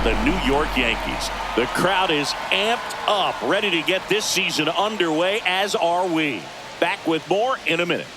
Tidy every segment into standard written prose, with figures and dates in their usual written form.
about the New York Yankees. The crowd is amped up, ready to get this season underway, as are we. Back with more in a minute.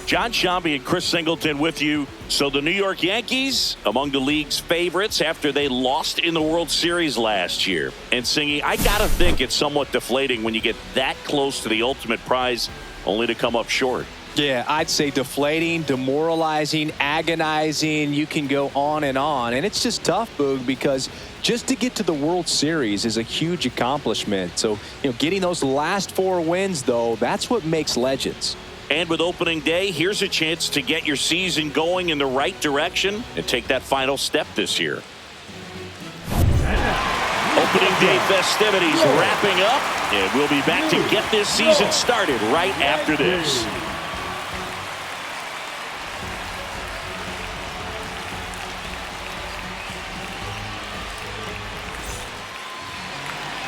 John Shambi and Chris Singleton with you. So the New York Yankees, among the league's favorites after they lost in the World Series last year. And Singy, I got to think it's somewhat deflating when you get that close to the ultimate prize only to come up short. Yeah, I'd say deflating, demoralizing, agonizing. You can go on. And it's just tough, Boog, because just to get to the World Series is a huge accomplishment. So, getting those last 4 wins, though, that's what makes legends. And with opening day, here's a chance to get your season going in the right direction and take that final step this year. Opening day festivities wrapping up, and we'll be back to get this season started right after this.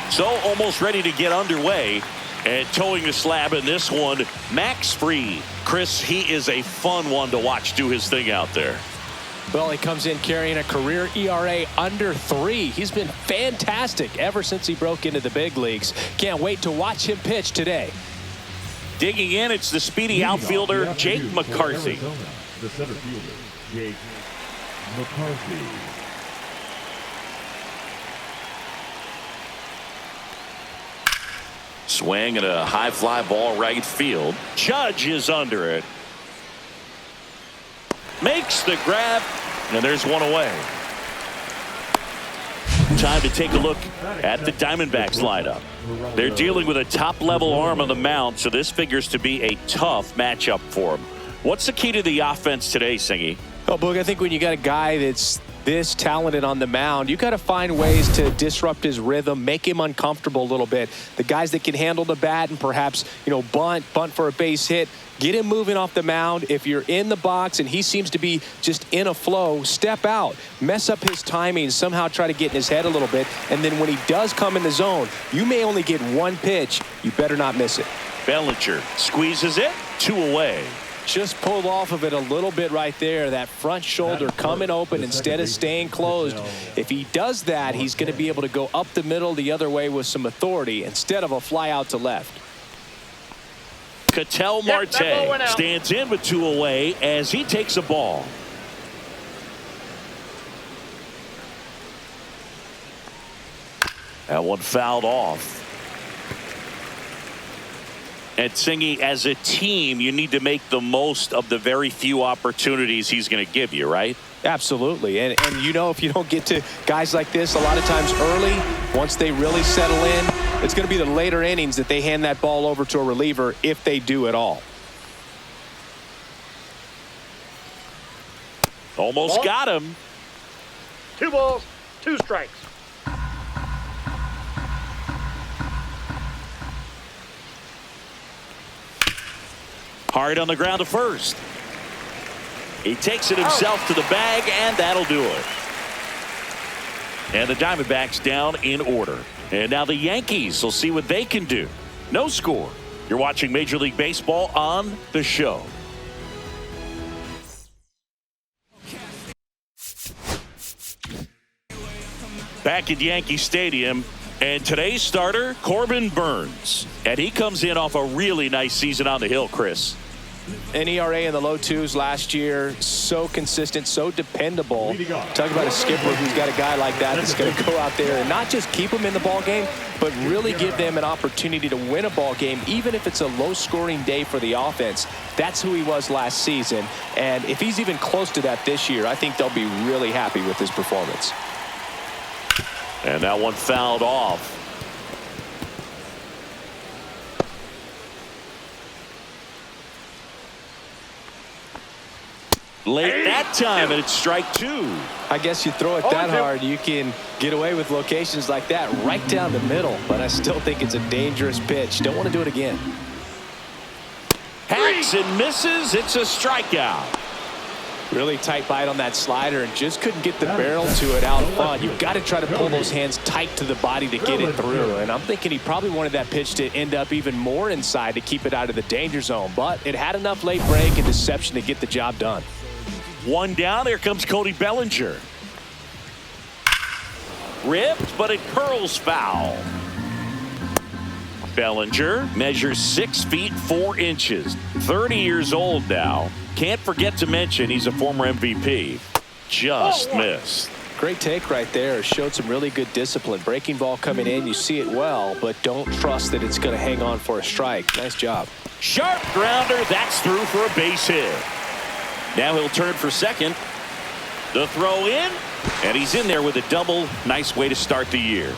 So almost ready to get underway. And towing the slab in this one, Max Fried. Chris, he is a fun one to watch do his thing out there. Well, he comes in carrying a career ERA under 3. He's been fantastic ever since he broke into the big leagues. Can't wait to watch him pitch today. Digging in, it's the speedy outfielder, Jake McCarthy. The center fielder, Jake McCarthy. Swing and a high fly ball right field. Judge is under it. Makes the grab, and there's one away. Time to take a look at the Diamondbacks lineup. They're dealing with a top-level arm on the mound, so this figures to be a tough matchup for them. What's the key to the offense today, Singy? Oh, Boog, I think when you got a guy that's this talented on the mound, you got to find ways to disrupt his rhythm, make him uncomfortable a little bit. The guys that can handle the bat and perhaps, bunt for a base hit, get him moving off the mound. If you're in the box and he seems to be just in a flow, step out, mess up his timing, somehow try to get in his head a little bit. And then when he does come in the zone, you may only get 1 pitch. You better not miss it. Bellinger squeezes it, 2 away. Just pulled off of it a little bit right there. That front shoulder coming open instead of staying closed. If he does that, he's going to be able to go up the middle the other way with some authority instead of a fly out to left. Ketel Marte stands in with 2 away as he takes a ball. That one fouled off. And Singy, as a team, you need to make the most of the very few opportunities he's going to give you, right? Absolutely. And if you don't get to guys like this a lot of times early, once they really settle in, it's going to be the later innings that they hand that ball over to a reliever if they do at all. Almost got him. 2 balls, 2 strikes. Hard on the ground to first. He takes it himself to the bag, and that'll do it. And the Diamondbacks down in order. And now the Yankees will see what they can do. No score. You're watching Major League Baseball on The Show. Back at Yankee Stadium. And today's starter, Corbin Burnes. And he comes in off a really nice season on the hill, Chris. An ERA in the low 2s last year. So consistent, so dependable. Talk about a skipper who's got a guy like that that's going to go out there and not just keep them in the ball game, but really give them an opportunity to win a ball game, even if it's a low-scoring day for the offense. That's who he was last season. And if he's even close to that this year, I think they'll be really happy with his performance. And that one fouled off. Late that time, and it's strike 2. I guess you throw it that hard, you can get away with locations like that right down the middle. But I still think it's a dangerous pitch. Don't want to do it again. Had swings and misses. It's a strikeout. Really tight bite on that slider and just couldn't get the barrel to it out front. You've got to try to pull those hands tight to the body to get it through. And I'm thinking he probably wanted that pitch to end up even more inside to keep it out of the danger zone. But it had enough late break and deception to get the job done. One down. Here comes Cody Bellinger. Ripped, but it curls foul. Bellinger measures 6 feet 4 inches. 30 years old now. Can't forget to mention he's a former MVP. Just missed. Great take right there. Showed some really good discipline. Breaking ball coming in, you see it well, but don't trust that it's going to hang on for a strike. Nice job. Sharp grounder. That's through for a base hit. Now he'll turn for second. The throw in, and he's in there with a double. Nice way to start the year.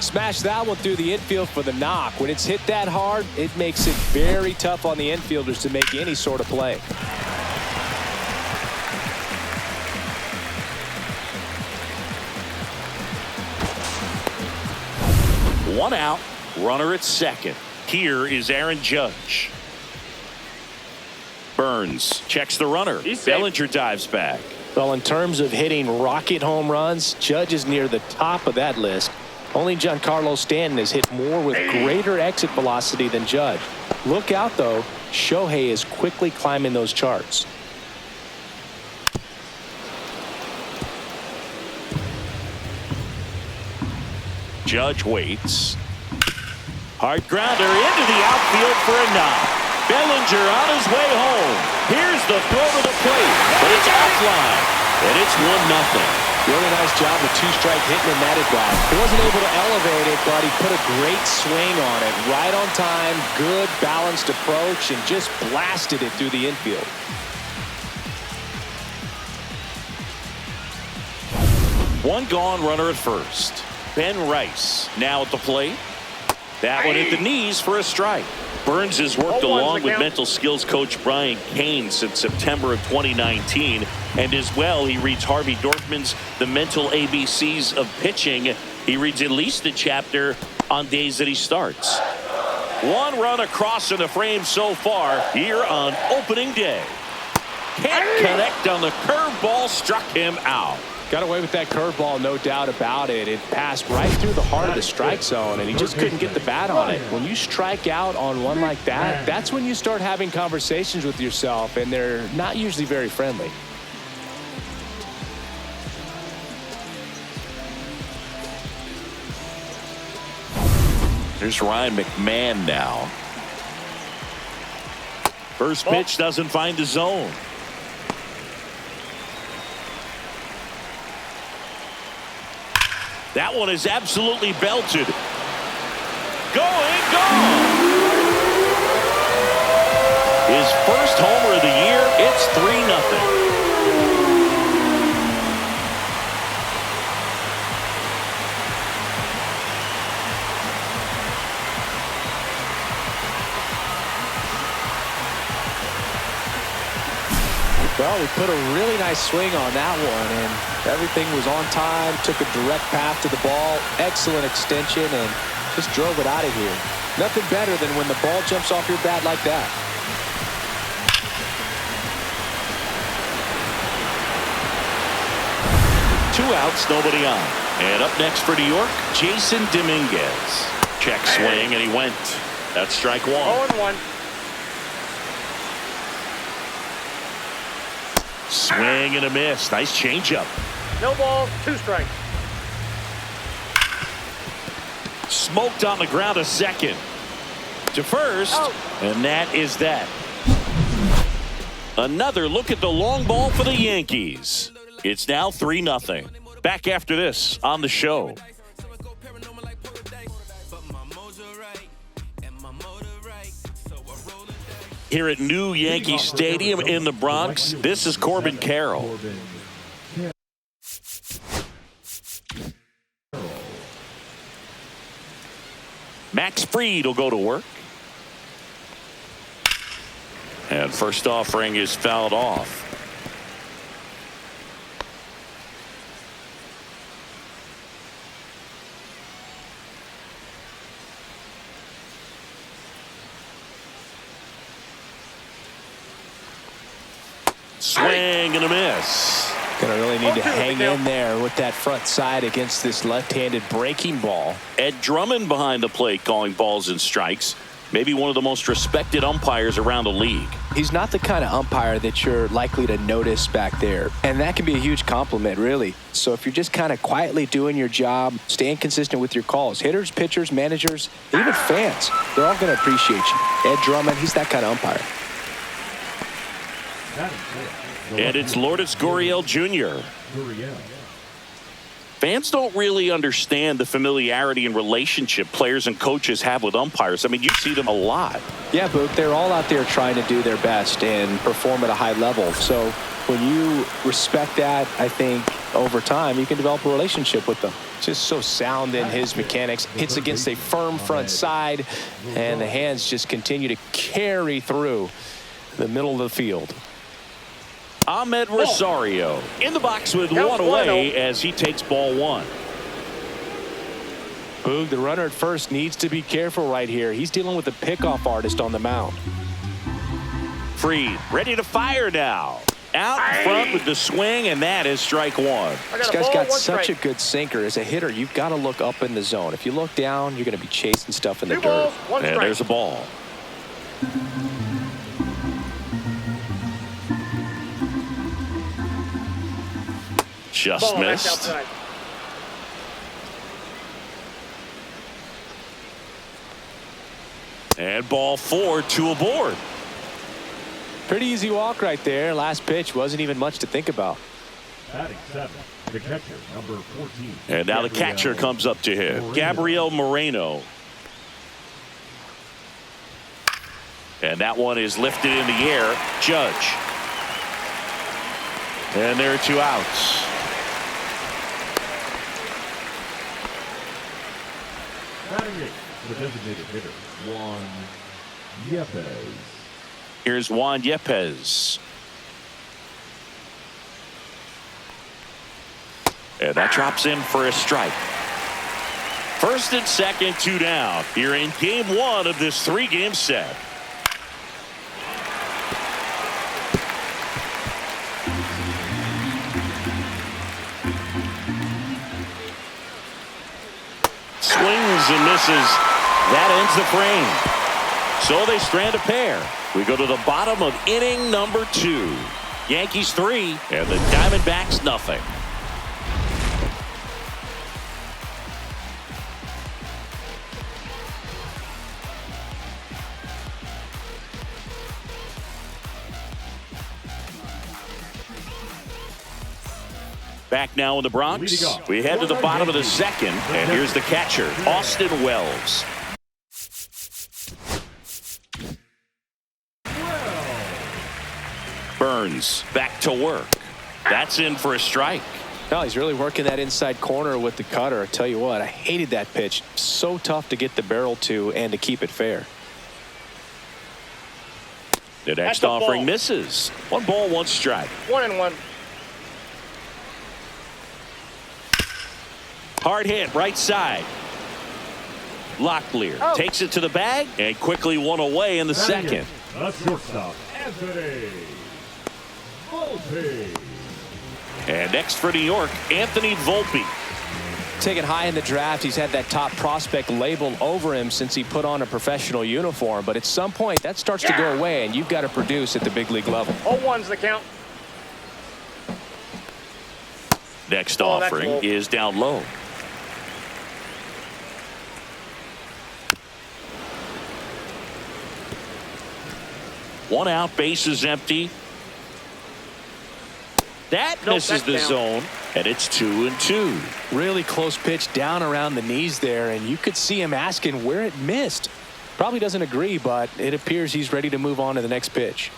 Smash that one through the infield for the knock. When it's hit that hard, it makes it very tough on the infielders to make any sort of play. One out, runner at second. Here is Aaron Judge. Burns checks the runner. Bellinger dives back. Well, in terms of hitting rocket home runs, Judge is near the top of that list. Only Giancarlo Stanton has hit more with greater exit velocity than Judge. Look out, though. Shohei is quickly climbing those charts. Judge waits. Hard grounder into the outfield for a knock. Bellinger on his way home. Here's the throw to the plate, but it's offline, and it's 1-0. Really nice job with 2-strike hitting in that at bat. He wasn't able to elevate it, but he put a great swing on it. Right on time, good balanced approach, and just blasted it through the infield. One gone, runner at first. Ben Rice now at the plate. That one hit the knees for a strike. Burns has worked along with mental skills coach Brian Kane since September of 2019. And as well, he reads Harvey Dorfman's The Mental ABCs of Pitching. He reads at least a chapter on days that he starts. One run across in the frame so far here on opening day. Can't connect on the curveball, struck him out. Got away with that curveball, no doubt about it. It passed right through the heart of the strike zone, and he just couldn't get the bat on it. When you strike out on one like that, that's when you start having conversations with yourself, and they're not usually very friendly. There's Ryan McMahon now. First pitch doesn't find the zone. That one is absolutely belted. Going, gone. His first homer of the year. It's 3-0. Well, we put a really nice swing on that one, and everything was on time, took a direct path to the ball, excellent extension, and just drove it out of here. Nothing better than when the ball jumps off your bat like that. Two outs, nobody on. And up next for New York, Jason Dominguez. Check swing, and he went. That's strike one. 0-1. Swing and a miss. Nice changeup. No balls, 2 strikes. Smoked on the ground to second. To first. And that is that. Another look at the long ball for the Yankees. It's now 3-0. Back after this on the show. Here at New Yankee Stadium in the Bronx, this is Corbin Carroll. Max Fried will go to work. And first offering is fouled off. Swing and a miss. Gonna really need to hang in there with that front side against this left-handed breaking ball. Ed Drummond behind the plate calling balls and strikes. Maybe one of the most respected umpires around the league. He's not the kind of umpire that you're likely to notice back there. And that can be a huge compliment, really. So if you're just kind of quietly doing your job, staying consistent with your calls, hitters, pitchers, managers, even fans, they're all going to appreciate you. Ed Drummond, he's that kind of umpire. And it's Lourdes Gurriel Jr. Fans don't really understand the familiarity and relationship players and coaches have with umpires. I mean, you see them a lot. Yeah, but they're all out there trying to do their best and perform at a high level. So when you respect that, I think over time you can develop a relationship with them. Just so sound in his mechanics. Hits against a firm front side, and the hands just continue to carry through the middle of the field. Ahmed Rosario in the box with one away as he takes ball one. Boog, the runner at first needs to be careful right here. He's dealing with a pickoff artist on the mound. Fried ready to fire now. Out in front with the swing, and that is strike one. This guy's got such a good sinker. As a hitter, you've got to look up in the zone. If you look down, you're going to be chasing stuff in the dirt. And there's a ball. Just missed. And ball 4, 2 aboard. Pretty easy walk right there. Last pitch wasn't even much to think about. Batting 7, the catcher, number 14. And now the catcher comes up to him, Gabriel Moreno. And that one is lifted in the air. Judge. And there are 2 outs. Batting 8, the designated hitter, Juan Yepez. Here's Juan Yepez. And that drops in for a strike. First and second, 2 down. Here in game 1 of this 3-game set. Swings and misses. That ends the frame. So they strand a pair. We go to the bottom of inning number 2. Yankees 3 and the Diamondbacks nothing. Back now in the Bronx. We head to the bottom of the second, and here's the catcher, Austin Wells. Burns back to work. That's in for a strike. No, he's really working that inside corner with the cutter. I tell you what, I hated that pitch. So tough to get the barrel to and to keep it fair. The next offering misses. 1 ball, 1 strike. 1-1. Hard hit right side. Locklear takes it to the bag and quickly 1 away in the second. The shortstop, Anthony Volpe. And next for New York, Anthony Volpe. Taken high in the draft, he's had that top prospect label over him since he put on a professional uniform. But at some point, that starts to go away, and you've got to produce at the big league level. 0-1's the count. Next offering is down low. One out, base is empty. That misses the zone, and it's 2-2. Really close pitch down around the knees there, and you could see him asking where it missed. Probably doesn't agree, but it appears he's ready to move on to the next pitch.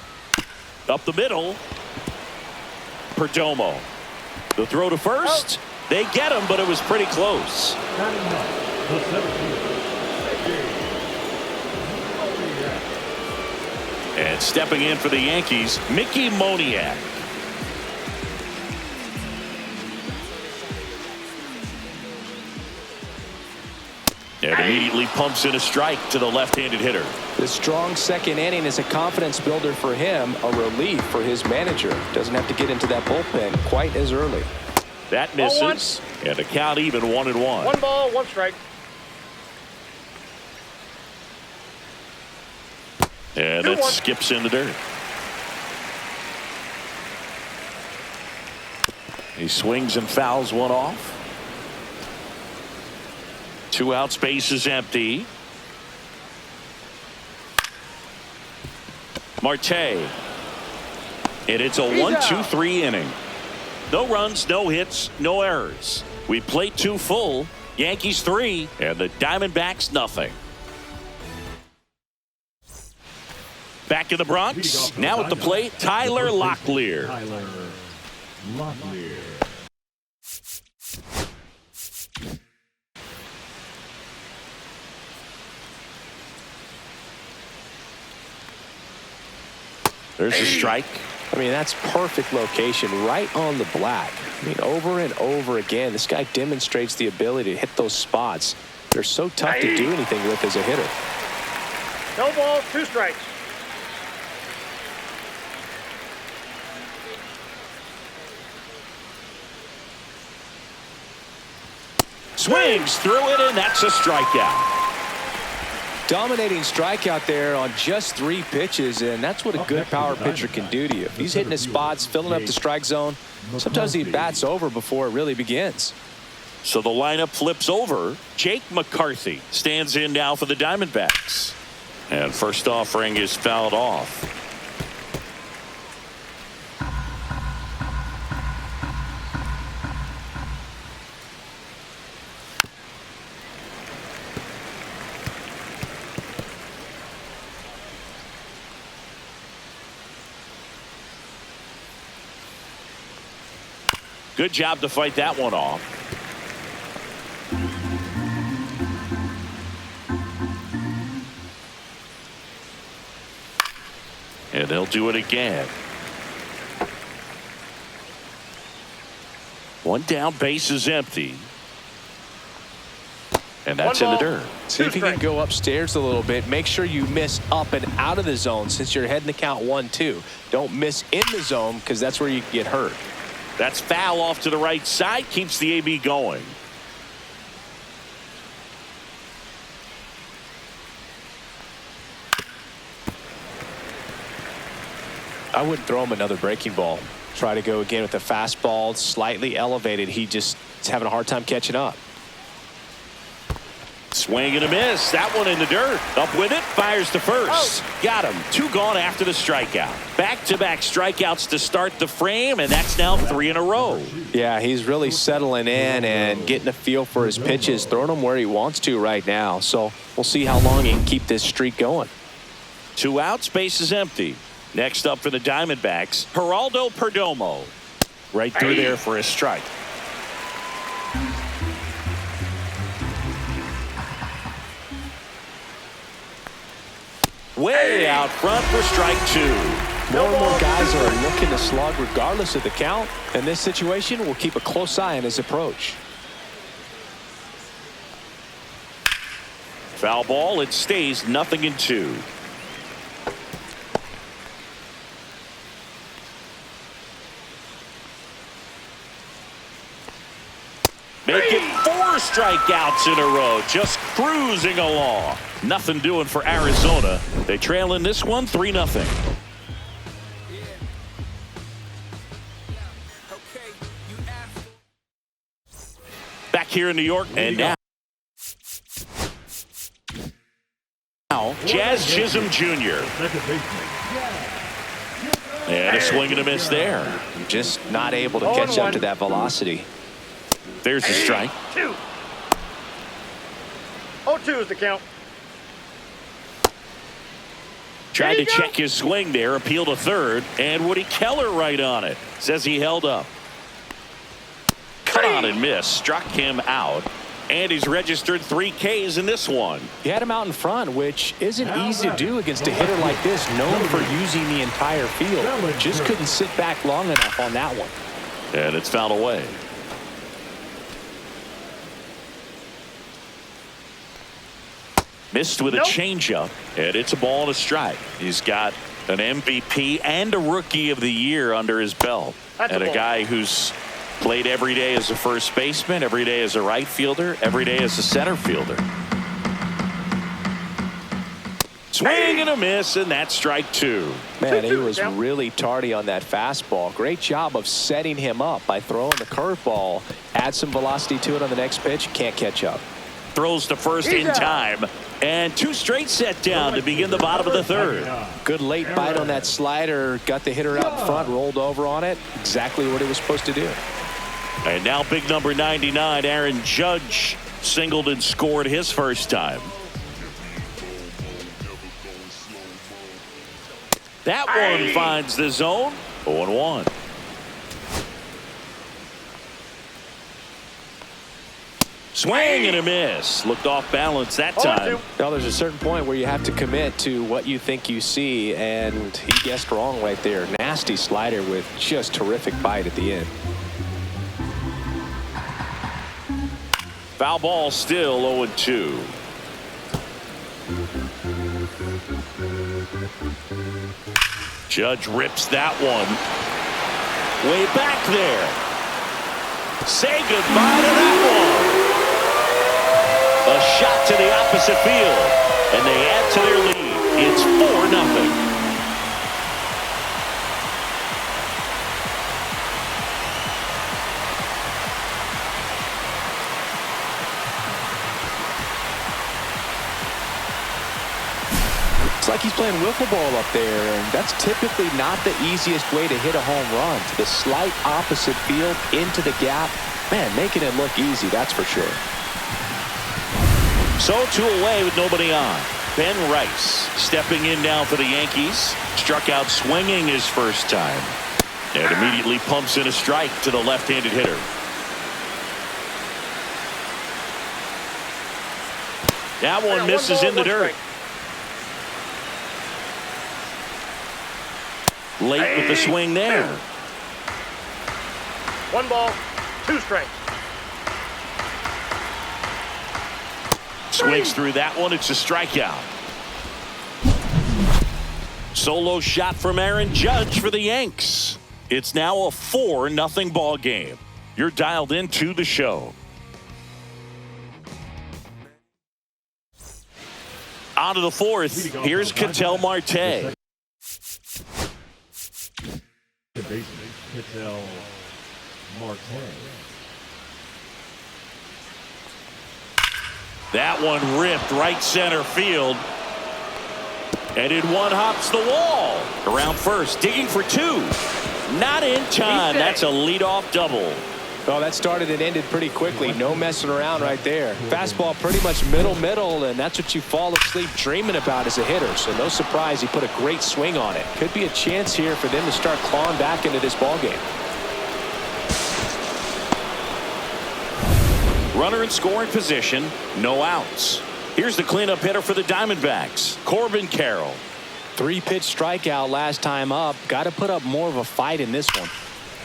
Up the middle. Perdomo. The throw to first. They get him, but it was pretty close. And stepping in for the Yankees, Mickey Moniak. And immediately pumps in a strike to the left-handed hitter. The strong second inning is a confidence builder for him, a relief for his manager. Doesn't have to get into that bullpen quite as early. That misses. And a count even 1-1. 1 ball, 1 strike. And it skips in the dirt. He swings and fouls one off. 2 outs, base is empty. Marte. And it's a 1-2-3 inning. No runs, no hits, no errors. We played 2 full. Yankees 3 and the Diamondbacks nothing. Back in the Bronx. Now at the plate, Tyler Locklear. Tyler Locklear. There's a strike. I mean, that's perfect location right on the black. I mean, over and over again, this guy demonstrates the ability to hit those spots. They're so tough to do anything with as a hitter. No balls, 2 strikes. Swings through it, and that's a strikeout. Dominating strikeout there on just 3 pitches, and that's what a good power pitcher can do to you. If he's hitting his spots, filling up the strike zone, sometimes he bats over before it really begins. So the lineup flips over. Jake McCarthy stands in now for the Diamondbacks. And first offering is fouled off. Good job to fight that one off. And they'll do it again. 1 down, base is empty. And that's in the dirt. See if you can go upstairs a little bit. Make sure you miss up and out of the zone since you're heading the count 1-2. Don't miss in the zone because that's where you get hurt. That's foul off to the right side. Keeps the AB going. I wouldn't throw him another breaking ball. Try to go again with a fastball, slightly elevated. He just is having a hard time catching up. Swing and a miss. That one in the dirt. Up with it. Fires to first. Got him. 2 gone after the strikeout. Back-to-back strikeouts to start the frame, and that's now 3 in a row. Yeah, he's really settling in and getting a feel for his pitches, throwing them where he wants to right now. So we'll see how long he can keep this streak going. 2 outs, base is empty. Next up for the Diamondbacks, Geraldo Perdomo. Right through there for a strike. Way out front for strike 2. More and more guys are looking to slug regardless of the count. In this situation, we'll keep a close eye on his approach. Foul ball. It stays 0-2. Making 4 strikeouts in a row, just cruising along. Nothing doing for Arizona. They trail in this one 3-0. Back here in New York, and now Jazz Chisholm Jr. And a swing and a miss there. Just not able to catch up to that velocity. There's the strike. 2. 0-2 is the count. Tried to check his swing there, appeal to third, and Woody Keller right on it. Says he held up. Cut on and miss, struck him out, and he's registered 3 Ks in this one. He had him out in front, which isn't easy to do against a hitter like this, known for using the entire field. Just couldn't sit back long enough on that one. And it's fouled away. Missed with a changeup, and it's a ball and a strike. He's got an MVP and a Rookie of the Year under his belt. And a guy who's played every day as a first baseman, every day as a right fielder, every day as a center fielder. Swing and a miss, and that's strike two. Man, he was really tardy on that fastball. Great job of setting him up by throwing the curveball. Add some velocity to it on the next pitch. Can't catch up. Throws to first in time. And two straight set down to begin the bottom of the third. Good late bite on that slider. Got the hitter out in front, rolled over on it. Exactly what he was supposed to do. And now big number 99, Aaron Judge, singled and scored his first time. That one finds the zone. 0-1. Swing and a miss. Looked off balance that time. Now there's a certain point where you have to commit to what you think you see, and he guessed wrong right there. Nasty slider with just terrific bite at the end. Foul ball, still 0-2. Judge rips that one way back there. Say goodbye to that one. A shot to the opposite field, and they add to their lead. It's 4-0. It's like he's playing wiffle ball up there, and that's typically not the easiest way to hit a home run. To the slight opposite field, into the gap. Man, making it look easy, that's for sure. So 2 away with nobody on. Ben Rice stepping in now for the Yankees. Struck out swinging his first time. And immediately pumps in a strike to the left-handed hitter. That one misses in the dirt. Late with the swing there. 1 ball, 2 strikes. Swings through that one. It's a strikeout. Solo shot from Aaron Judge for the Yanks. It's now a 4-0 ball game. You're dialed into the show. On to the 4th. Here's Ketel Marte. Ketel Marte. That one ripped right center field. And in one hops the wall. Around first, digging for 2. Not in time. That's a leadoff double. Well, that started and ended pretty quickly. No messing around right there. Fastball pretty much middle, and that's what you fall asleep dreaming about as a hitter. So no surprise he put a great swing on it. Could be a chance here for them to start clawing back into this ball game. Runner in scoring position, no outs. Here's the cleanup hitter for the Diamondbacks, Corbin Carroll. 3-pitch strikeout last time up. Got to put up more of a fight in this one.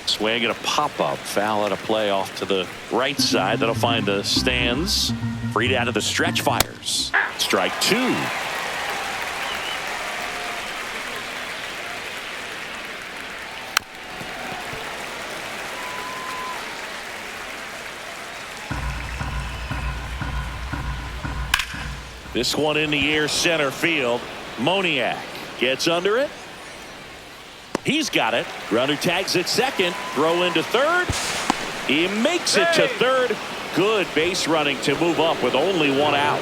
Swing and a pop-up. Foul at a play off to the right side. That'll find the stands. Freed out of the stretch, fires. Strike 2. This one in the air, center field. Moniak gets under it. He's got it. Runner tags at second. Throw into third. He makes it to third. Good base running to move up with only 1 out.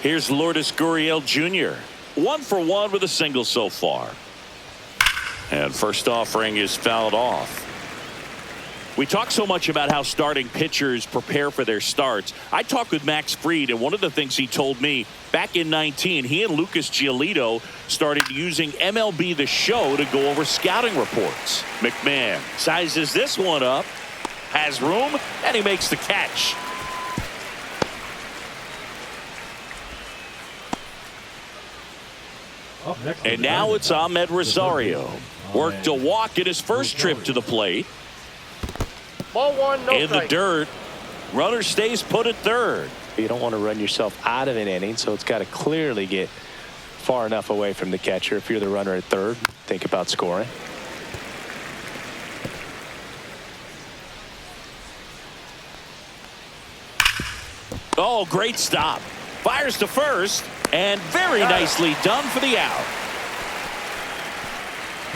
Here's Lourdes Gurriel Jr. 1 for 1 with a single so far. And first offering is fouled off. We talk so much about how starting pitchers prepare for their starts. I talked with Max Fried, and one of the things he told me back in 19, he and Lucas Giolito started using MLB The Show to go over scouting reports. McMahon sizes this one up, has room, and he makes the catch. And now it's Ahmed Rosario. Worked a walk in his first trip to the plate. Ball one, no In the strike. dirt. Runner stays put at third. You don't want to run yourself out of an inning, so it's got to clearly get far enough away from the catcher. If you're the runner at third, think about scoring. Oh, great stop. Fires to first, and very nicely done for the out.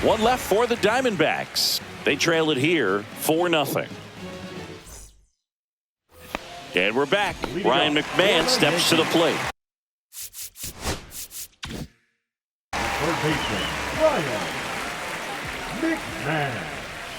One left for the Diamondbacks. They trail it here 4-0. And we're back. Ryan McMahon steps to the plate. Third baseman, Ryan McMahon.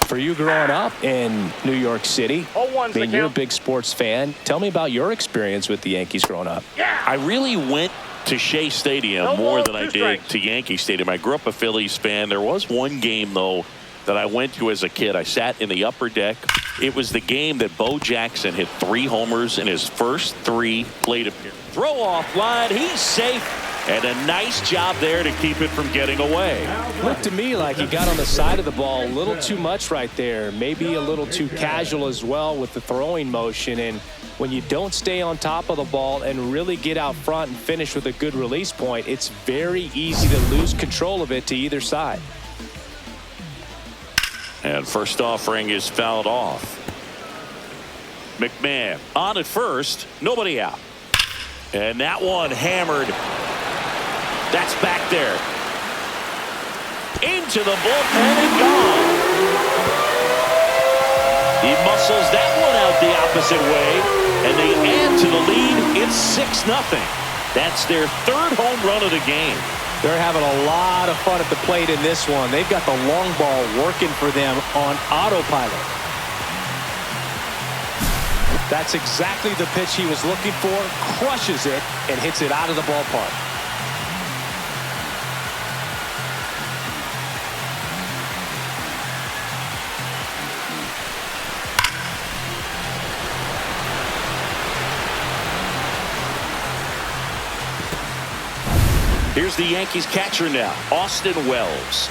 For you growing up in New York City, 0-1's the you're a count. big sports fan. Tell me about your experience with the Yankees growing up. I really went to Shea Stadium No more ball, than I 2 did strikes. to Yankee Stadium. I grew up a Phillies fan. There was one game, though, that I went to as a kid. I sat in the upper deck. It was the game that Bo Jackson hit 3 homers in his first 3 plate appearances. Throw off line. He's safe. And a nice job there to keep it from getting away. Looked to me like he got on the side of the ball a little too much right there. Maybe a little too casual as well with the throwing motion. And when you don't stay on top of the ball and really get out front and finish with a good release point, it's very easy to lose control of it to either side. And first offering is fouled off. McMahon on at first. Nobody out. And that one hammered. That's back there. Into the bullpen and gone. He muscles that one out the opposite way. And they add to the lead. It's 6-0. That's their 3rd home run of the game. They're having a lot of fun at the plate in this one. They've got the long ball working for them on autopilot. That's exactly the pitch he was looking for. Crushes it and hits it out of the ballpark. Here's the Yankees catcher now, Austin Wells.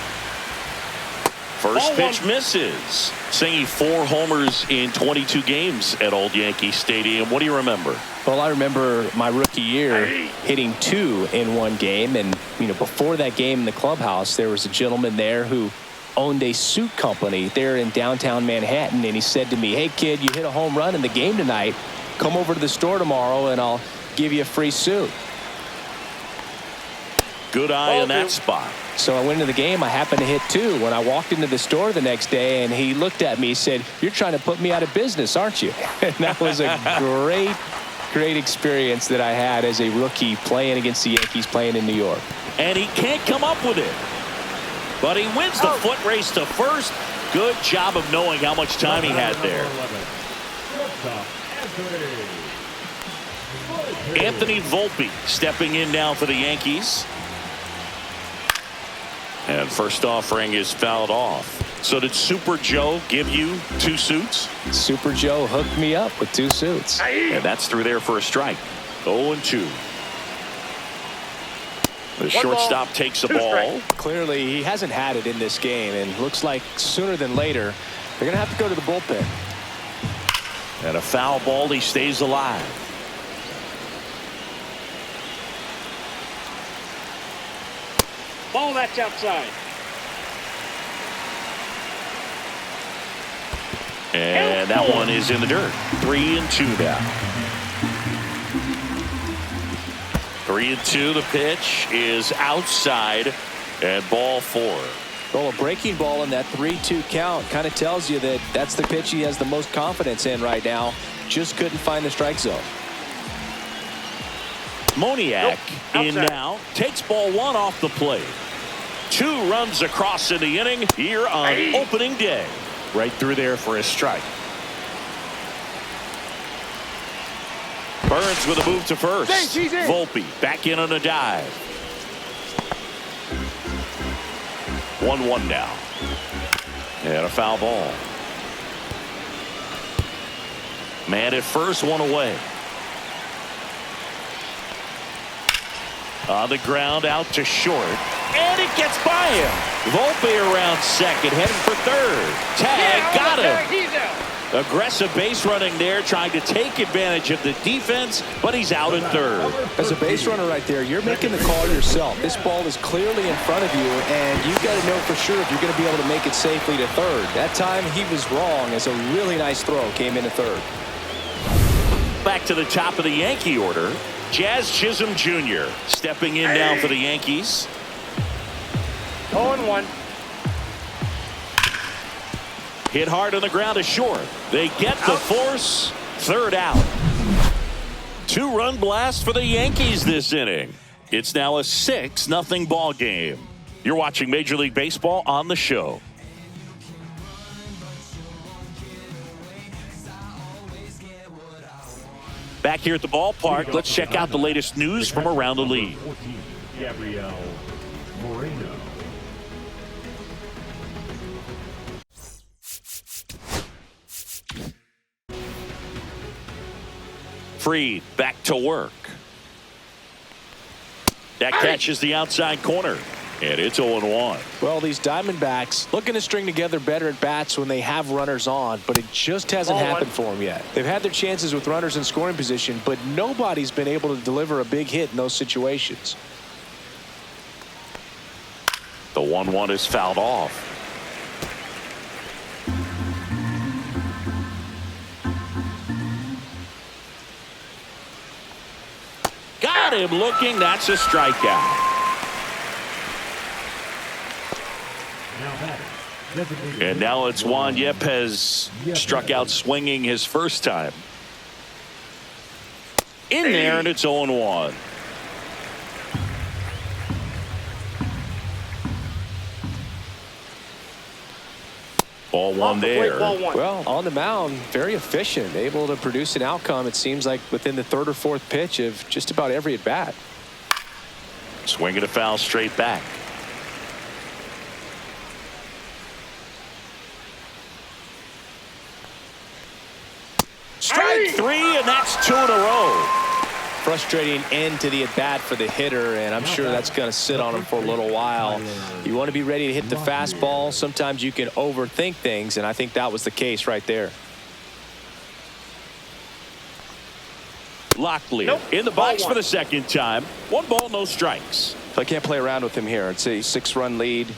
First pitch misses. Saying 4 homers in 22 games at Old Yankee Stadium. What do you remember? Well, I remember my rookie year hitting 2 in one game. And, before that game in the clubhouse, there was a gentleman there who owned a suit company there in downtown Manhattan. And he said to me, "Hey, kid, you hit a home run in the game tonight. Come over to the store tomorrow and I'll give you a free suit." Good eye in that spot. So I went into the game. I happened to hit 2. When I walked into the store the next day, and he looked at me, he said, "You're trying to put me out of business, aren't you?" And that was a great experience that I had as a rookie playing against the Yankees, playing in New York. And he can't come up with it. But he wins the foot race to first. Good job of knowing how much time he had there. Anthony Volpe stepping in now for the Yankees. And first offering is fouled off. So did Super Joe give you 2 suits? Super Joe hooked me up with 2 suits. And that's through there for a strike. 0-2. The shortstop takes the ball. Clearly, he hasn't had it in this game, and looks like sooner than later, they're going to have to go to the bullpen. And a foul ball, he stays alive. Ball that's outside. And that one is in the dirt. 3-2 now. 3-2. The pitch is outside and ball 4. Well, a breaking ball in that 3-2 count kind of tells you that that's the pitch he has the most confidence in right now. Just couldn't find the strike zone. Moniak in Outside. now. Takes ball 1 off the plate. 2 runs across in the inning here on opening day. Right through there for a strike. Burns with a move to first. He's in. Volpe back in on a dive. 1-1 now. And a foul ball. Man at first, 1 away. On the ground, out to short. And it gets by him. Volpe around second, heading for third. Tag, got him. He's out. Aggressive base running there, trying to take advantage of the defense, but he's out in third. As a base runner right there, you're making the call yourself. This ball is clearly in front of you, and you've got to know for sure if you're going to be able to make it safely to third. That time he was wrong, as a really nice throw came into third. Back to the top of the Yankee order, Jazz Chisholm Jr. stepping in now for the Yankees. 0-1. Hit hard on the ground to short. They get the force. Third out. 2-run blast for the Yankees this inning. It's now a 6-0 ball game. You're watching Major League Baseball on the show. Back here at the ballpark, let's check out the latest news from around the league. Gabriel Moreno. Fried back to work. That catches the outside corner, and it's 0-1. Well, these Diamondbacks looking to string together better at bats when they have runners on, but it just hasn't happened for them yet. They've had their chances with runners in scoring position, but nobody's been able to deliver a big hit in those situations. The 1-1 is fouled off. Got him looking. That's a strikeout. And now it's Juan Yepez, struck out swinging his first time. In there, and it's 0-1. Ball one there. Well, on the mound, very efficient, able to produce an outcome, it seems like, within the third or fourth pitch of just about every at bat. Swinging a foul straight back. Strike three, and that's 2 in a row. Frustrating end to the at bat for the hitter, and I'm sure that's going to sit on him for a little while. You want to be ready to hit the fastball. Sometimes you can overthink things, and I think that was the case right there. Locklear in the box for the second time. 1 ball, no strikes. So I can't play around with him here. It's a 6-run lead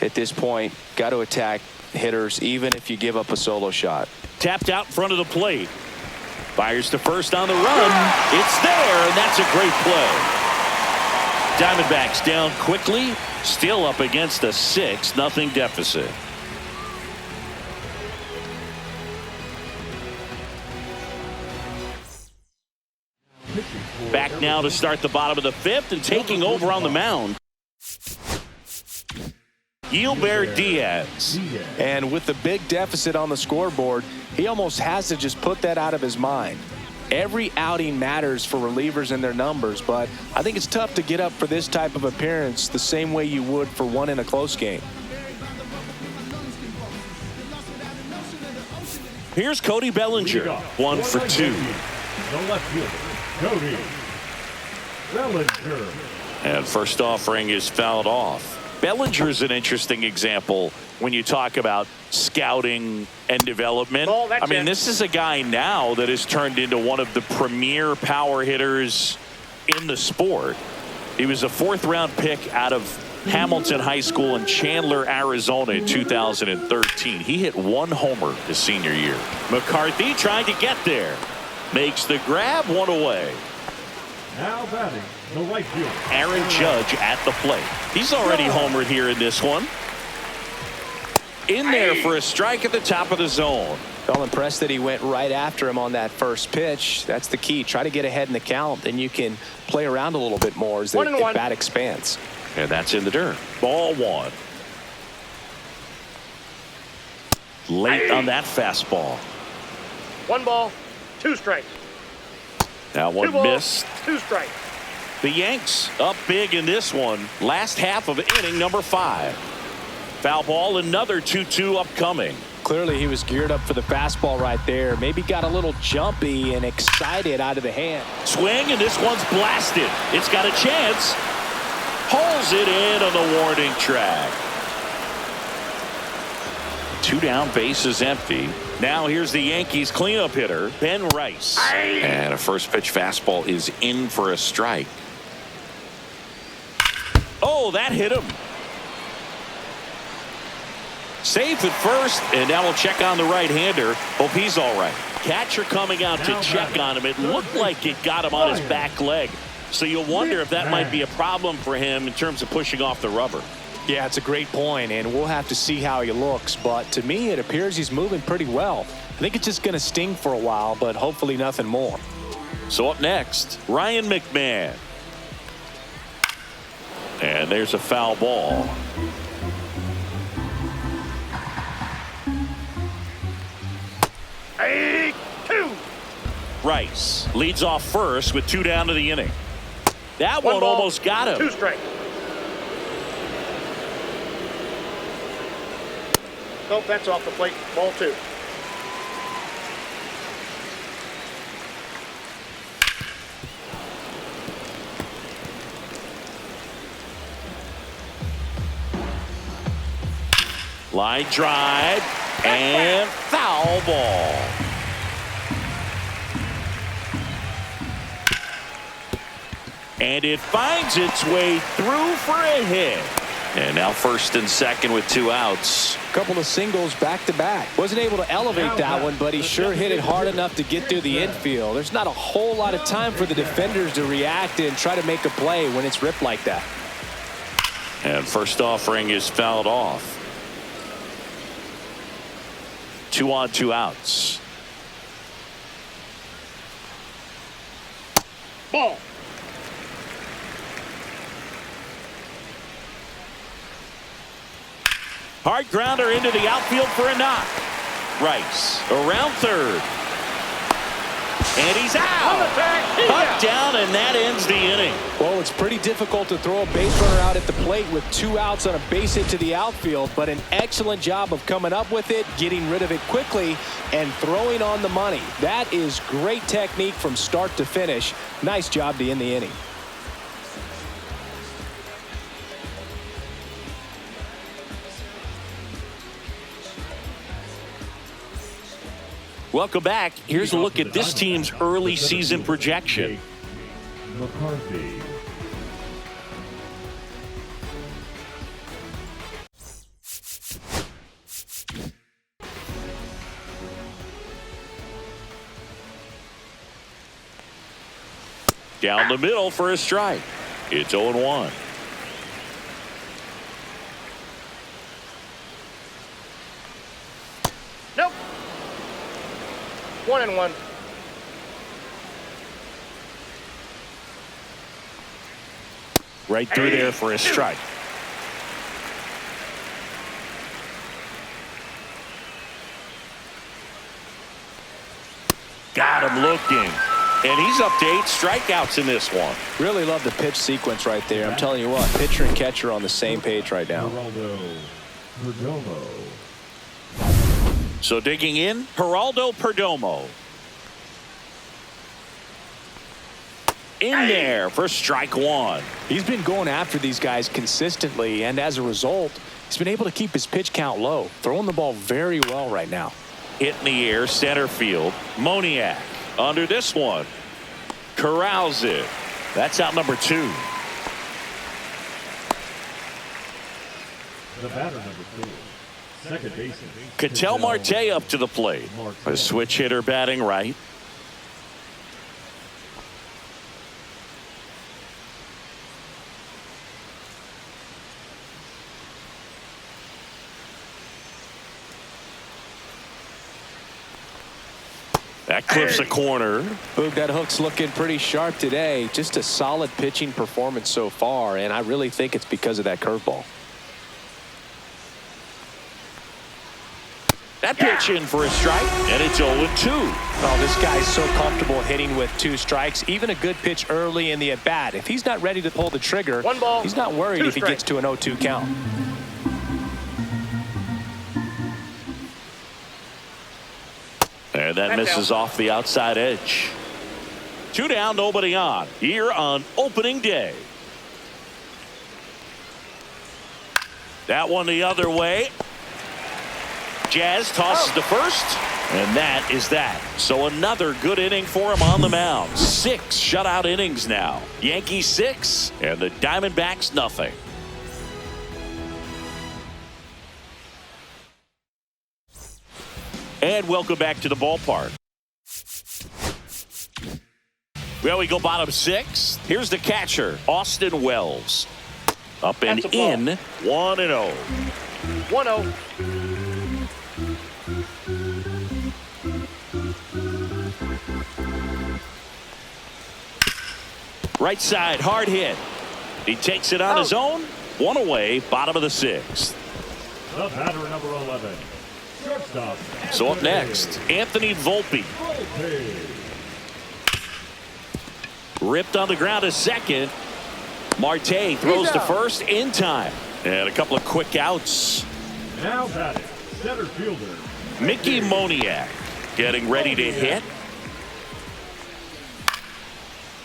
at this point. Got to attack hitters, even if you give up a solo shot. Tapped out in front of the plate. Fires to first on the run. It's there, and that's a great play. Diamondbacks down quickly, still up against a 6-0 deficit. Back now to start the bottom of the 5th, and taking over on the mound, Gilbert Diaz. And with the big deficit on the scoreboard, he almost has to just put that out of his mind. Every outing matters for relievers and their numbers, but I think it's tough to get up for this type of appearance the same way you would for one in a close game. Here's Cody Bellinger, 1 for 2. The left fielder, Cody Bellinger. And first offering is fouled off. Bellinger's an interesting example when you talk about scouting and development. I mean, this is a guy now that has turned into one of the premier power hitters in the sport. He was a 4th-round pick out of Hamilton High School in Chandler, Arizona in 2013. He hit 1 homer his senior year. McCarthy trying to get there. Makes the grab, 1 away. Now batting, the right fielder, Aaron Judge at the plate. He's already homered here in this one. In there for a strike at the top of the zone. Well, impressed that he went right after him on that first pitch. That's the key. Try to get ahead in the count, then you can play around a little bit more as the bat expands. And that's in the dirt. Ball 1. Late on that fastball. 1 ball, 2 strikes. That one 2 balls, missed. 2 strikes. The Yanks up big in this one. Last half of inning number 5. Foul ball, another 2-2 upcoming. Clearly he was geared up for the fastball right there. Maybe got a little jumpy and excited out of the hand. Swing, and this one's blasted. It's got a chance. Pulls it in on the warning track. 2 down, bases empty. Now here's the Yankees cleanup hitter, Ben Rice. And a first pitch fastball is in for a strike. Oh, that hit him. Safe at first, and now we'll check on the right-hander. Hope he's all right. Catcher coming out to check on him. It looked like it got him on his back leg. So you'll wonder if that might be a problem for him in terms of pushing off the rubber. Yeah, it's a great point, and we'll have to see how he looks. But to me, it appears he's moving pretty well. I think it's just going to sting for a while, but hopefully nothing more. So up next, Ryan McMahon. And there's a foul ball. Rice leads off first with 2 down to the inning. That one ball, almost got him. 2 strikes. Nope, that's off the plate. Ball 2. Line drive and foul ball. And it finds its way through for a hit. And now first and second with 2 outs. Couple of singles back to back. Wasn't able to elevate that one, but he sure hit it hard enough to get through the infield. There's not a whole lot of time for the defenders to react and try to make a play when it's ripped like that. And first offering is fouled off. 2 on, 2 outs. Ball. Hard grounder into the outfield for a knock. Rice around third. And he's out. Up, down, and that ends the inning. Well, it's pretty difficult to throw a base runner out at the plate with 2 outs on a base hit to the outfield, but an excellent job of coming up with it, getting rid of it quickly, and throwing on the money. That is great technique from start to finish. Nice job to end the inning. Welcome back. Here's a look at this team's early season projection. McCarthy. Down the middle for a strike. It's 0-1. Nope. 1-1. Right through there for a strike. Got him looking. And he's up to 8 strikeouts in this one. Really love the pitch sequence right there. I'm telling you what, pitcher and catcher on the same page right now. Perdomo. So digging in, Geraldo Perdomo. In there for strike 1. He's been going after these guys consistently, and as a result, he's been able to keep his pitch count low, throwing the ball very well right now. Hit in the air, center field. Moniak under this one. Corrals it. That's out number 2. The batter number 4. Second baseman. Ketel Marte up to the plate. A switch hitter batting right. That clips a corner. Boog, that hook's looking pretty sharp today. Just a solid pitching performance so far, and I really think it's because of that curveball. That pitch in for a strike, and it's 0-2. Oh, this guy's so comfortable hitting with 2 strikes. Even a good pitch early in the at-bat. If he's not ready to pull the trigger, 1 ball, he's not worried 2 if he gets to an 0-2 count. And that misses off the outside edge. 2 down, nobody on. Here on opening day. That one the other way. Jazz tosses to first, and that is that. So another good inning for him on the mound. 6 shutout innings now. Yankees 6 and the Diamondbacks nothing. And welcome back to the ballpark. Well, we go bottom 6. Here's the catcher, Austin Wells. Up and in, 1-0. 1-0. Right side, hard hit. He takes it on his own. 1 away, bottom of the 6th. The batter, number 11. Shortstop. So up next, Anthony Volpe. Ripped on the ground to second. Marte throws to first in time. And a couple of quick outs. Now batting, center fielder. Mickey Moniak getting ready to hit.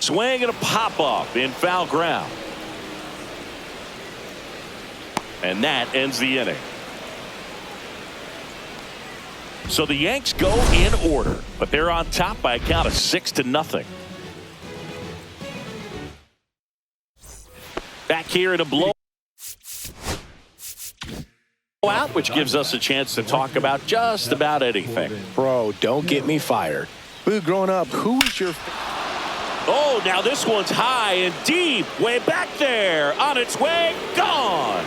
Swing and a pop-up in foul ground. And that ends the inning. So the Yanks go in order, but they're on top by a count of 6-0. Back here in a blowout, which gives us a chance to talk about just about anything. Bro, don't get me fired. Growing up, who was your... Oh, now this one's high and deep, way back there, on its way, gone.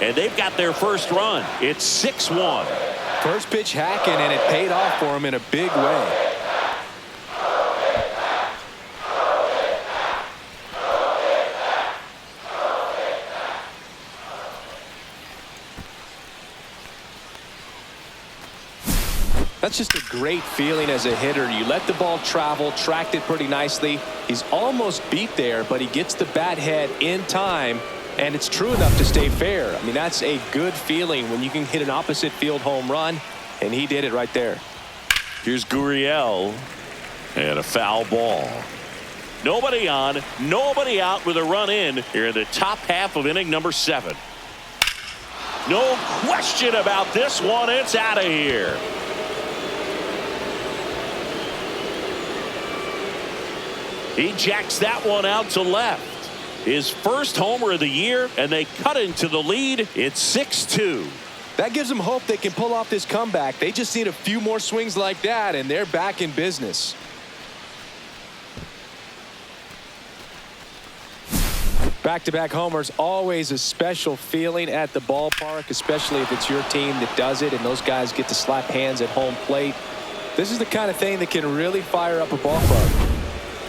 And they've got their first run. It's 6-1. First pitch hacking, and it paid off for him in a big way. That's just a great feeling as a hitter. You let the ball travel, tracked it pretty nicely. He's almost beat there, but he gets the bat head in time, and it's true enough to stay fair. I mean, that's a good feeling when you can hit an opposite field home run, and he did it right there. Here's Gurriel, and a foul ball. Nobody on, nobody out with a run in here in the top half of inning number 7. No question about this one. It's out of here. He jacks that one out to left. His first homer of the year, and they cut into the lead. It's 6-2. That gives them hope they can pull off this comeback. They just need a few more swings like that, and they're back in business. Back-to-back homers, always a special feeling at the ballpark, especially if it's your team that does it and those guys get to slap hands at home plate. This is the kind of thing that can really fire up a ball club.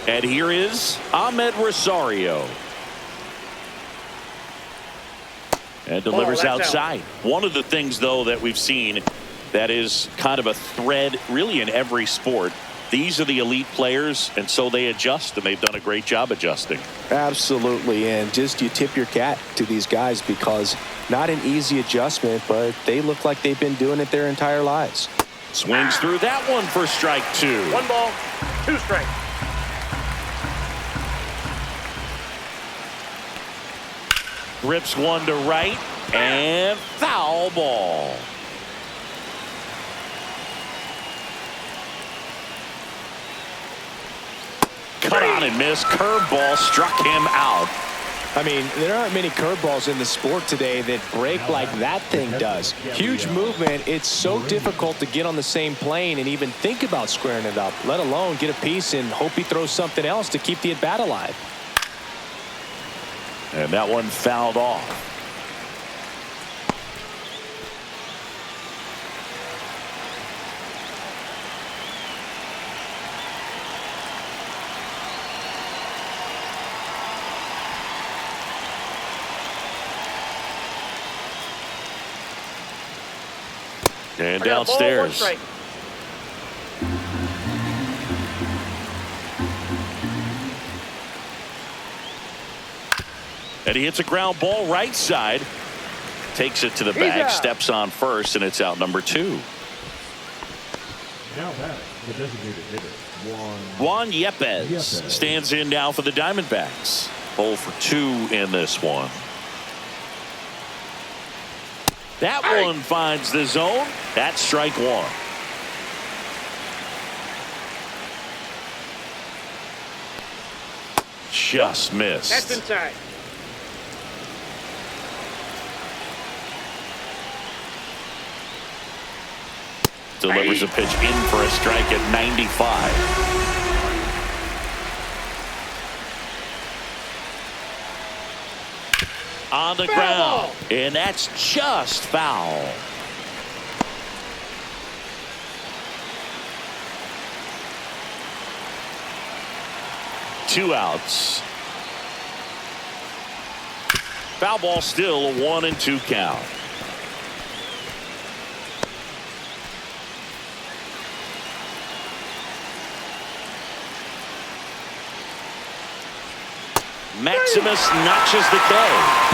And here is Ahmed Rosario. And delivers outside. One of the things, though, that we've seen that is kind of a thread really in every sport. These are the elite players, and so they adjust, and they've done a great job adjusting. Absolutely, and just you tip your cap to these guys because not an easy adjustment, but they look like they've been doing it their entire lives. Swings through that one for strike 2. 1 ball, 2 strikes. Rips one to right, and foul ball. Cut on and miss. Curveball struck him out. I mean, there aren't many curveballs in the sport today that break like that thing does. Huge movement. It's so difficult to get on the same plane and even think about squaring it up, let alone get a piece and hope he throws something else to keep the at-bat alive. And that one fouled off. And downstairs. And he hits a ground ball right side. Takes it to the bag, steps on first, and it's out number 2. Now back, the designated hitter, Juan Yepez stands in now for the Diamondbacks. 0 for 2 in this one. That one finds the zone. That's strike one. Just missed. That's inside. Delivers a pitch in for a strike at 95. On the ground, and that's just foul. Two outs. Foul ball, still a 1-2 count. Maximus notches the K.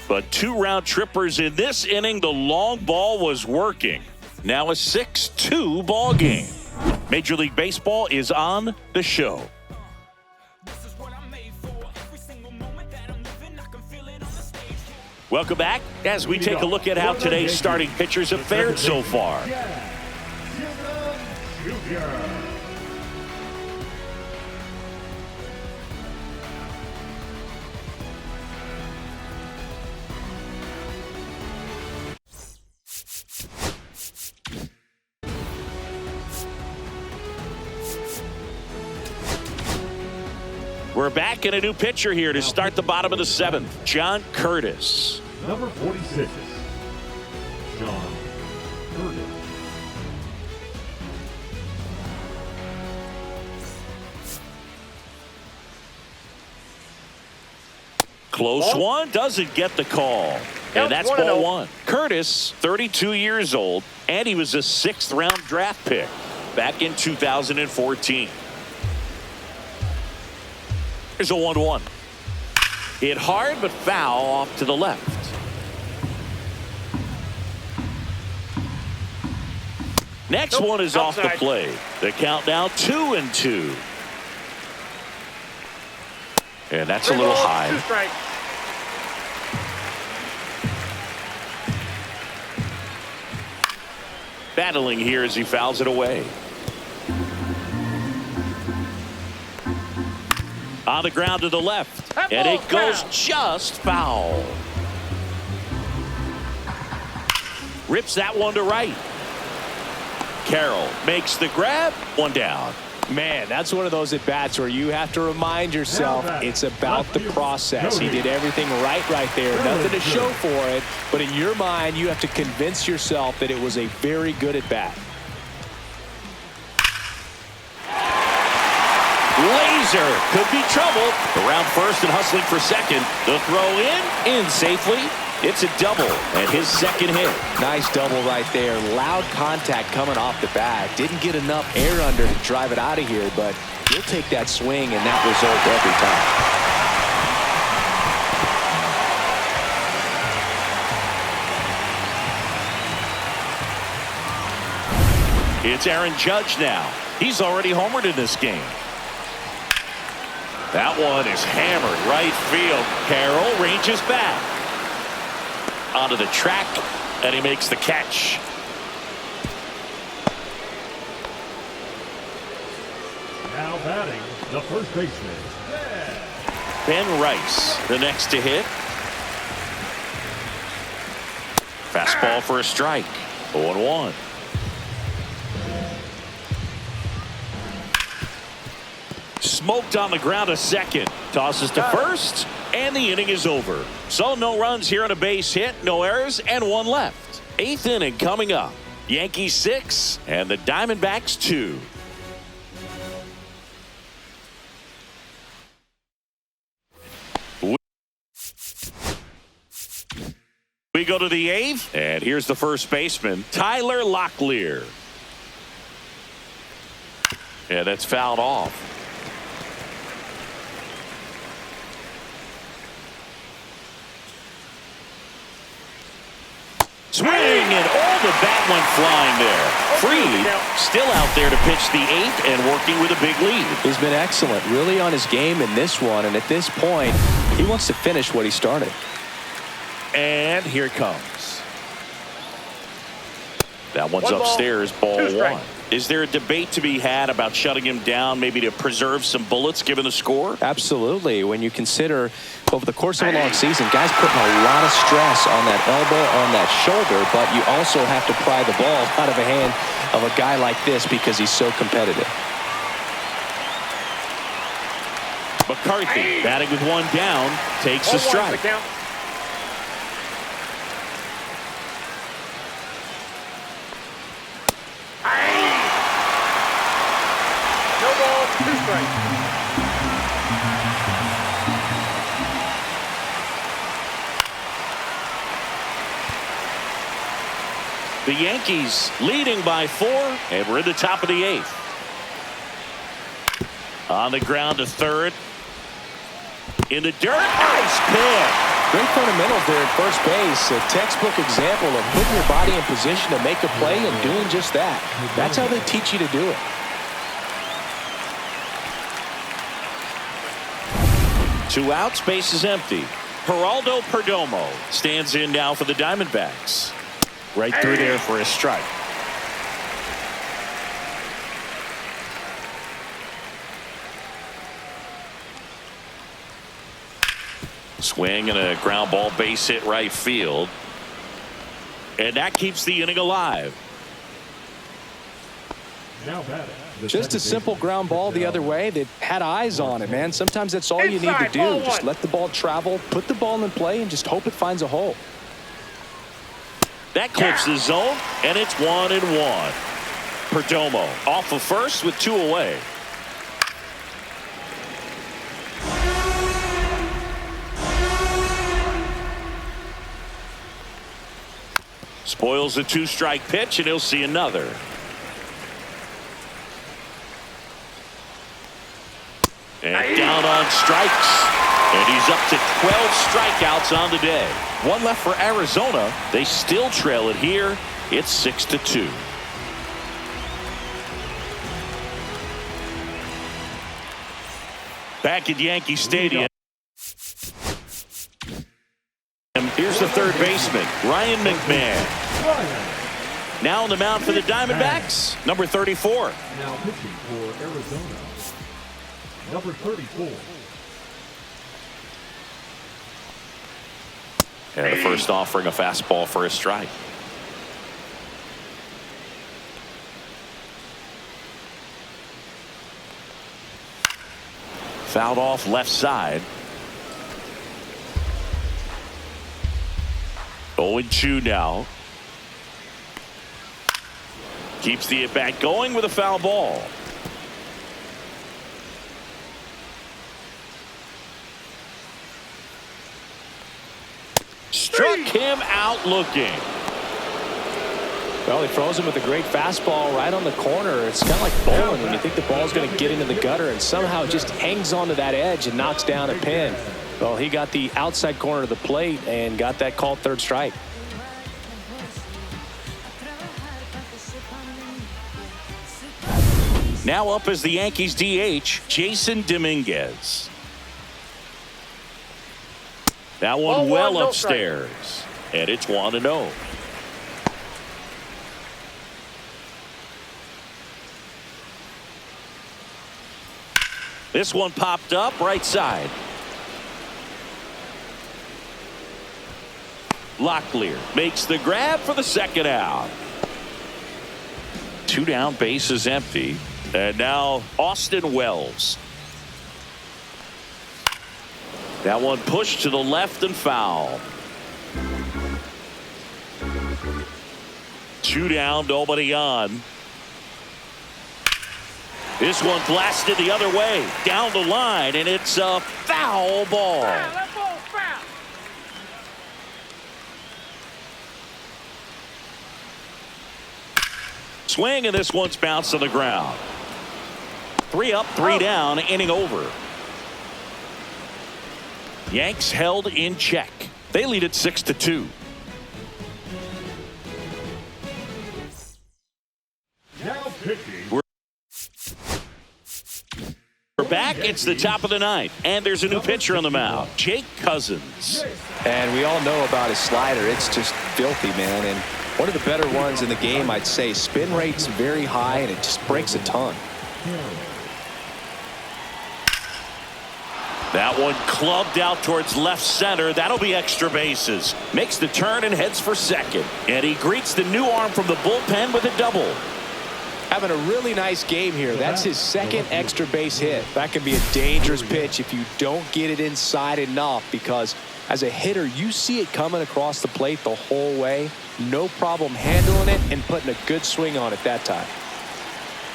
But two round trippers in this inning. The long ball was working. Now a 6-2 ball game. Major League Baseball is on the show. Welcome back as we take a look at how today's starting pitchers have fared so far. We're back in a new pitcher here to start the bottom of the seventh. John Curtis. Number 46, John Curtis. Close one, doesn't get the call. And that's ball one. Curtis, 32 years old, and he was a 6th round draft pick back in 2014. Here's a 1-1. Hit hard, but foul off to the left. Next one is off the plate. The count now 2-2. And that's a little high. Battling here as he fouls it away. On the ground to the left, and it goes just foul. Rips that one to right. Carroll makes the grab, one down. Man, that's one of those at-bats where you have to remind yourself it's about the process. He did everything right there. Nothing to show for it, but in your mind, you have to convince yourself that it was a very good at-bat. Laser could be trouble. Around first and hustling for second. The throw in safely. It's a double and his second hit. Nice double right there. Loud contact coming off the bat. Didn't get enough air under to drive it out of here, but he'll take that swing and that result every time. It's Aaron Judge now. He's already homered in this game. That one is hammered right field. Carroll ranges back onto the track, and he makes the catch. Now batting, the first baseman, Ben Rice, the next to hit. Fastball for a strike. 0-1. Smoked on the ground a second. Tosses to first, and the inning is over. So no runs here on a base hit, no errors, and one left. 8th inning coming up. Yankees 6 and the Diamondbacks 2. We go to the 8th, and here's the first baseman, Tyler Locklear. Yeah, that's fouled off. Swing, and all the bat went flying there. Freed still out there to pitch the 8th and working with a big lead. He's been excellent, really on his game in this one, and at this point, he wants to finish what he started. And here it comes. That one's One ball, upstairs, ball two strikes. one. Is there a debate to be had about shutting him down, maybe to preserve some bullets given the score? Absolutely. When you consider over the course of a long season, guys putting a lot of stress on that elbow, on that shoulder, but you also have to pry the ball out of the hand of a guy like this because he's so competitive. McCarthy batting with one down, takes a 0-1 strike. the count. No ball, two strikes. The Yankees leading by 4, and we're in the top of the 8th. On the ground to third. In the dirt, nice pick. Great fundamentals there at first base. A textbook example of putting your body in position to make a play and doing just that. That's how they teach you to do it. Two outs, base is empty. Geraldo Perdomo stands in now for the Diamondbacks. Right through there for a strike. Swing and a ground ball, base hit right field. And that keeps the inning alive. Now batting. Just a simple ground ball the other way that had eyes on it, man. Sometimes that's all you need to Inside, ball do. Just one. let the ball travel, put the ball in play, and just hope it finds a hole. That clips the zone, and it's 1-1. Perdomo off of first with 2 away. Spoils the 2-strike pitch, and he'll see another. And down on strikes. And he's up to 12 strikeouts on the day. One left for Arizona. They still trail it here. It's 6-2. Back at Yankee Stadium. Here's the third baseman, Ryan McMahon. Now on the mound for the Diamondbacks, number 34. Now pitching for Arizona, number 34. And the first offering a fastball for a strike. Fouled off left side. 0-2 now. Keeps the at-bat going with a foul ball. Struck him out looking. Well, he throws him with a great fastball right on the corner. It's kind of like bowling when you think the ball's going to get into the gutter and somehow it just hangs onto that edge and knocks down a pin. Well, he got the outside corner of the plate and got that called third strike. Now up as the Yankees DH, Jason Dominguez. That one 0-1, well no upstairs. And it's 1-0. This one popped up right side. Locklear makes the grab for the second out. 2 down, base is empty. And now Austin Wells. That one pushed to the left and foul. 2 down, nobody on. This one blasted the other way, down the line, and it's a foul ball. That ball foul. Swing, and this one's bounced on the ground. 3 up, 3 down, inning over. Yanks held in check. They lead it 6-2. Now pitching. We're back back. It's the top of the ninth, and there's a new pitcher on the mound, Jake Cousins. And we all know about his slider. It's just filthy, man. And one of the better ones in the game, I'd say. Spin rate's very high, and it just breaks a ton. That one clubbed out towards left center. That'll be extra bases. Makes the turn and heads for second. And he greets the new arm from the bullpen with a double. Having a really nice game here. That's his second extra base hit. That can be a dangerous pitch if you don't get it inside enough, because as a hitter, you see it coming across the plate the whole way. No problem handling it and putting a good swing on it that time.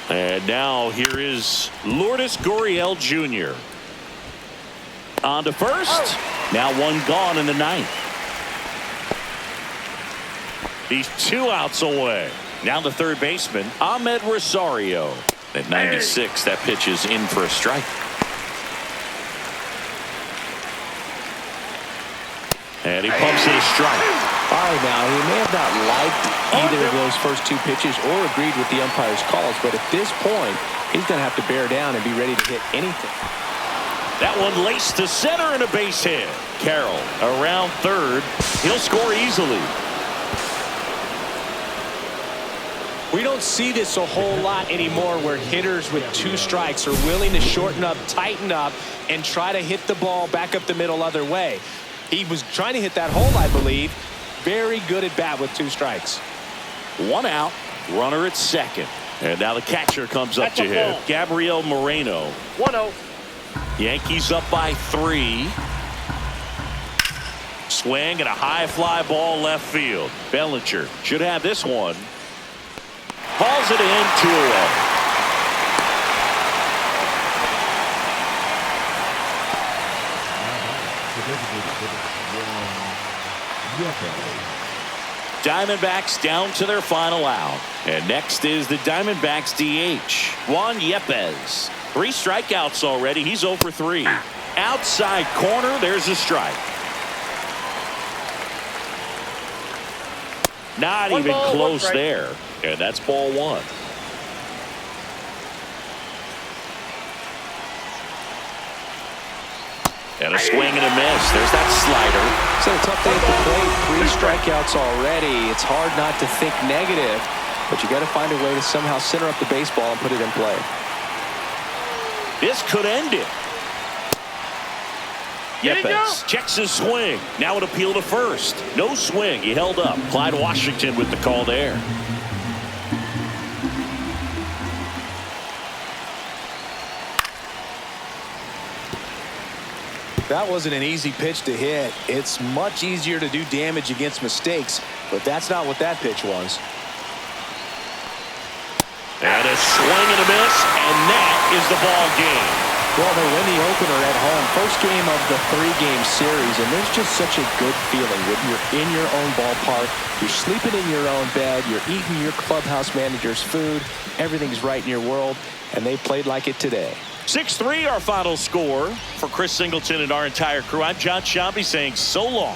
And now here is Lourdes Gurriel Jr. On to first. Now one gone in the ninth. He's 2 outs away. Now the third baseman, Ahmed Rosario. At 96, that pitch is in for a strike. And he pumps it a strike. All right, now, he may have not liked either of those first 2 pitches or agreed with the umpire's calls, but at this point, he's going to have to bear down and be ready to hit anything. That one laced to center and a base hit. Carroll around third. He'll score easily. We don't see this a whole lot anymore, where hitters with 2 strikes are willing to shorten up, tighten up, and try to hit the ball back up the middle other way. He was trying to hit that hole, I believe. Very good at bat with 2 strikes. 1 out, runner at second. And now the catcher comes up That's to a hit. ball. Gabriel Moreno. 1-0. Yankees up by 3. Swing and a high fly ball left field. Bellinger should have this one. Hauls it in, 2 away. Diamondbacks down to their final out. And next is the Diamondbacks DH, Juan Yepez. 3 strikeouts already. He's 0 for 3. Outside corner, there's a strike. Not One even ball, one close strike. there. And that's ball 1. And a swing and a miss. There's that slider. So a tough day at the plate. 3 strikeouts already. It's hard not to think negative, but you got to find a way to somehow center up the baseball and put it in play. This could end it. Get it, go. Yepez checks his swing. Now an appeal to first. No swing. He held up. Clyde Washington with the call there. That wasn't an easy pitch to hit. It's much easier to do damage against mistakes, but that's not what that pitch was. And a swing and a miss, and that is the ball game. Well, they win the opener at home. First game of the 3-game series, and there's just such a good feeling when you're in your own ballpark, you're sleeping in your own bed, you're eating your clubhouse manager's food, everything's right in your world, and they played like it today. 6-3 our final score. For Chris Singleton and our entire crew, I'm John Shambi saying so long.